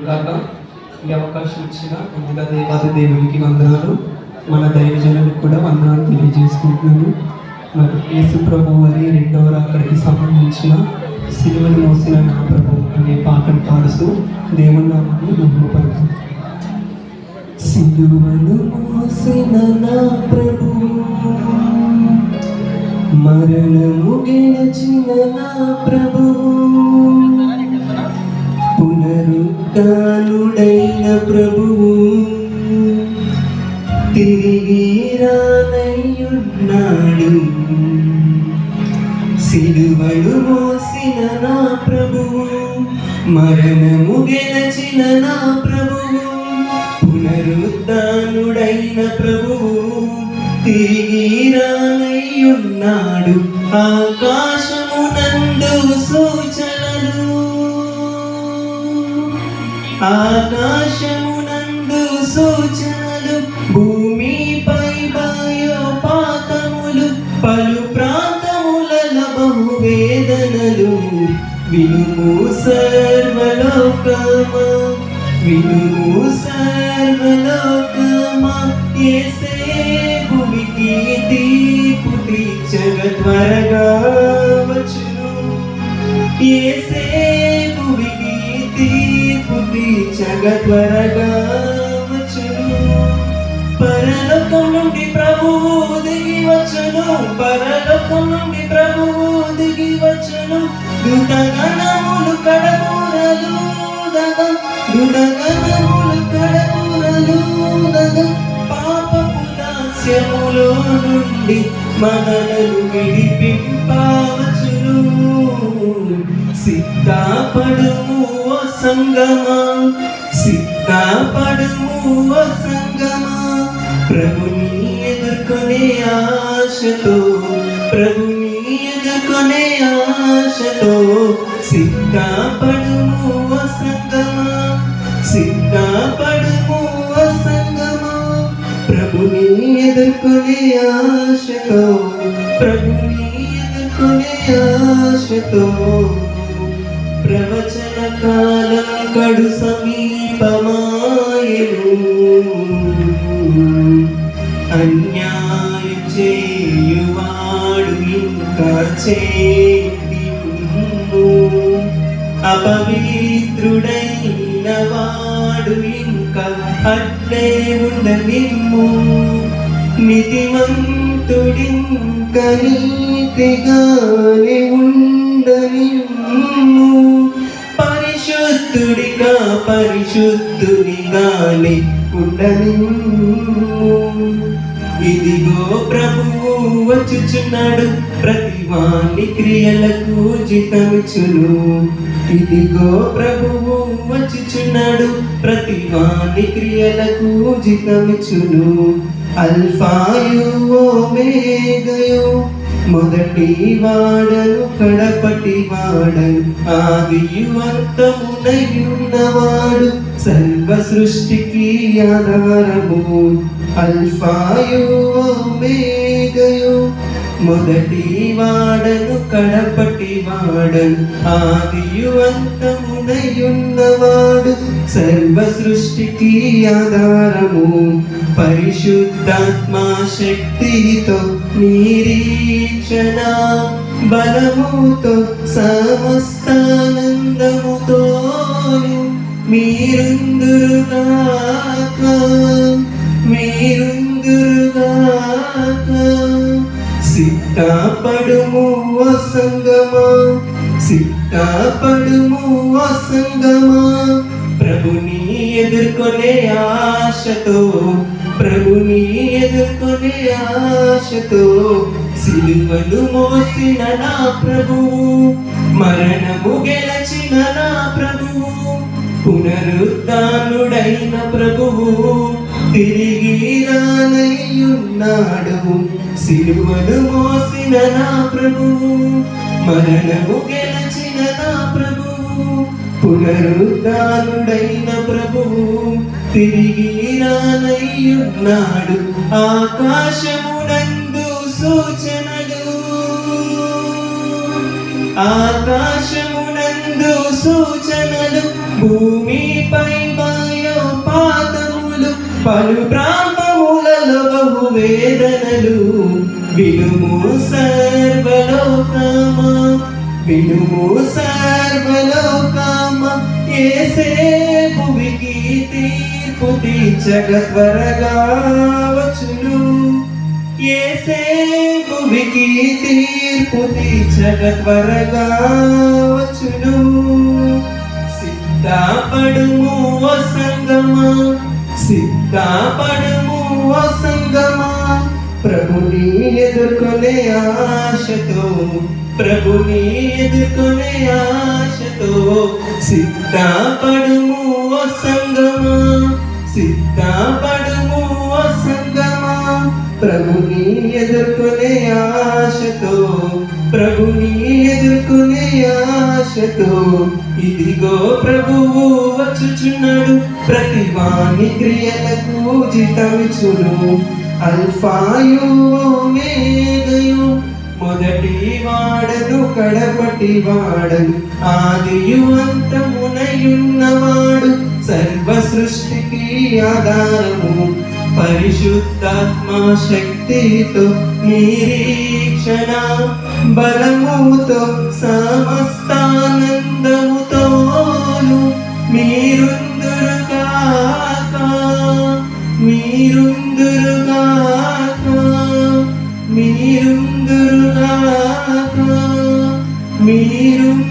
కాక ఈ అవకాశం ఇచ్చిన ముందుగా దేవాది దేవునికి వందనాలు, మన దైవజనులకు కూడా వందనాలు తెలియజేసుకుంటున్నాను. మరి యేసు ప్రభు వారి రెండవ రాకడికి సంబంధించిన సిలువను మోసిన నా ప్రభు అనే పాటను పాడుతూ దేవుని నామాన్ని మహిమపడతాను. సిలువను మోసిన నా ప్రభు, మరణము గెలిచిన నా ప్రభు, పునరుత్థానుడైన ప్రభువు, తిరిగి రానయ్యున్నాడు. సిలువను మోసిన నా ప్రభువు, మరణము గెలిచిన నా ప్రభువు, పునరుత్థానుడైన ప్రభువు, తిరిగి రానయ్యున్నాడు. ఆకాశమునందు సూచనలు, ఆకాశమునందు సూచనలు, భూమిపై భయోపాతములు, పలు ప్రాంతములలో బహువేదనలు. వినుము సర్వలోకమా, వినుము సర్వలోకమా, యేసే భూమికి తీర్పు తీర్చగ త్వరగా వచ్చును. యేసే భూమికి తీర్పు తీర్చగ త్వరగా వచ్చును. పరలోకం నుండి ప్రభువు దిగి వచ్చును, పరలోకం నుండి ప్రభువు దిగి వచ్చును. దూతగణములు కడబూరలు దగ, దూతగణములు కడబూరలు దగ, పాపపు దాస్యములో నుండి మనలను విడిపింపవచ్చును. సిద్ధపడుము ఓ సంగమా, సిద్ధపడుము ఓ సంగమా, ప్రభుని ఎదుర్కొనే ఆశతో, ప్రభుని ఎదుర్కొనే ఆశతో. సిద్ధపడుము ఓ సంగమా, సిద్ధపడుము ఓ సంగమా, ప్రభుని ఎదుర్కొనే ఆశతో, ప్రభుని ఎదుర్కొనే ఆశతో. ప్రవచన కాలం కడు సమీపమాయెను, అన్యాయం చేయువాడు ఇంకా చేయును, అపవిత్రుడైన వాడు ఇంకా అట్లే ఉండనిమ్ము. నీతిమంతుడింక నీతిగానే ఉండనిమ్ము, పరిశుద్ధుడిగా పరిశుద్ధునిగానే ఉండనిమ్ము. ఇదిగో ప్రభువు వచ్చుచున్నాడు, ప్రతివాని క్రియలకు జీతమిచ్చును. ఇదిగో ప్రభువు వచ్చుచున్నాడు, ప్రతివాని క్రియలకు జీతమిచ్చును. అల్ఫాయు ఓమేగయు, మొదటి వాడను కడపటి వాడను, ఆదియు అంతమునయున్నవాడు, సర్వ సృష్టికి ఆధారము. అల్ఫాయు ఓమేగయు, మొదటి వాడను కడపటి వాడను, ఆదియు అంతమునయున్నవాడు, సర్వ సృష్టికి ఆధారము. పరిశుద్ధాత్మా శక్తితో నిరీక్షణ బలముతో సమస్తానందముతోను మీరుందురుగాక, మీరుందురుగాక. సిద్ధపడుము ఓ సంగమా, సిద్ధపడుము ఓ సంగమా, ప్రభుని ఎదుర్కొనే ఆశతో, ప్రభుని ఎదుర్కొనే ఆశతో. సిలువను మోసిన నా ప్రభువు, మరణము గెలచిన నా ప్రభువు, పునరుత్థానుడైన ప్రభువు, తిరిగి రానయ్యున్నాడు. సిలువను మోసిన నా ప్రభువు, మరణము గెలచిన నా ప్రభువు, పునరుత్థానుడైన ప్రభువు, తిరిగి రానయ్యున్నాడు. ఆకాశమునందు సూచనలు, ఆకాశమునందు సూచనలు, భూమిపై పలు ప్రాంతములలో బహు వేదనలు వినుము సర్వలోకమా, వినుము సర్వలోకమా, యేసే భువికి తీర్పు తీర్చగ త్వరగా వచ్చును, యేసే భువికి తీర్పు తీర్చగ త్వరగా వచ్చును. సిద్ధపడుము ఓ సంగమా, సిద్ధపడుము ఓ సంగమా, ప్రభుని ఎదుర్కొనే ఆశతో, ప్రభుని ఎదుర్కొనే ఆశతో. సిద్ధపడుము ఓ సంగమా, సిద్ధపడుము ఓ సంగమా, ప్రభుని ఎదుర్కొనే ఆశతో, ప్రభుని ఎదుర్కొనే ఆశతో. ఇదిగో ప్రభువు వచ్చుచున్నాడు, ప్రతి వాని క్రియలకు జీతమిచ్చును. అల్ఫాయు ఓమేగయు, మొదటి వాడను కడపటి వాడను, ఆదియు అంతమునయున్నవాడు, సర్వ సృష్టికి ఆధారము. పరిశుద్ధాత్మ శక్తితో నిరీక్షణ బలముతో సమస్తానందముతోను మీరుందురుగాక, మీరుందురుగాక, మీరుందురుగాక, మీరుందురుగాక.